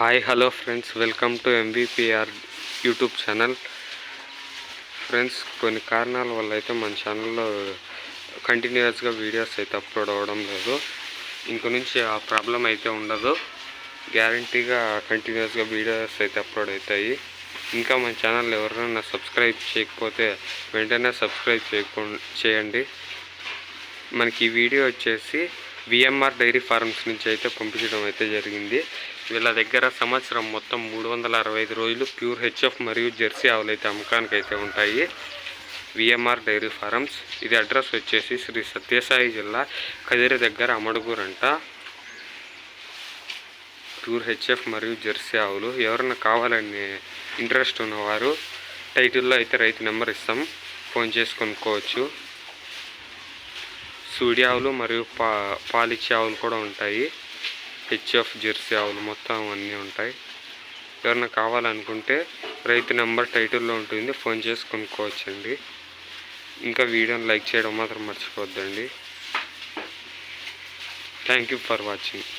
Hi hello friends, welcome to MVPR YouTube channel. Friends, కొన్ని కారణాల వల్ల అయితే మన ఛానల్లో కంటిన్యూస్గా వీడియోస్ అయితే అప్లోడ్ అవ్వడం లేదు. ఇంక నుంచి ఆ ప్రాబ్లం అయితే ఉండదు. గ్యారంటీగా కంటిన్యూస్గా వీడియోస్ అయితే అప్లోడ్ అవుతాయి. ఇంకా మన ఛానల్ ఎవరైనా సబ్స్క్రైబ్ చేయకపోతే వెంటనే సబ్స్క్రైబ్ చేయండి. మనకి ఈ వీడియో వచ్చేసి విఎంఆర్ డైరీ ఫార్మ్స్ నుంచి అయితే పంపించడం అయితే జరిగింది. వీళ్ళ దగ్గర సంవత్సరం మొత్తం 365 రోజులు ప్యూర్ హెచ్ఎఫ్ మరియు జెర్సీ ఆవులు అయితే అమ్మకానికి అయితే ఉంటాయి. విఎంఆర్ డైరీ ఫార్మ్స్, ఇది అడ్రస్ వచ్చేసి శ్రీ సత్యసాయి జిల్లా కదిరి దగ్గర అమడుగురు అంట. ప్యూర్ హెచ్ఎఫ్ మరియు జెర్సీ ఆవులు ఎవరైనా కావాలని ఇంట్రెస్ట్ ఉన్నవారు టైటిల్లో అయితే రైతు నెంబర్ ఇస్తాం, ఫోన్ చేసి కొనుక్కోవచ్చు. సూడి ఆవులు మరియు పాలిచ్చే ఆవులు కూడా ఉంటాయి. హెచ్ఎఫ్ జెర్సీ ఆవులు మొత్తం అన్నీ ఉంటాయి. ఎవరైనా కావాలనుకుంటే రైతు నెంబర్ టైటిల్లో ఉంటుంది, ఫోన్ చేసి కొనుక్కోవచ్చండి. ఇంకా వీడియోని లైక్ చేయడం మాత్రం మర్చిపోద్దండి. Thank you for watching.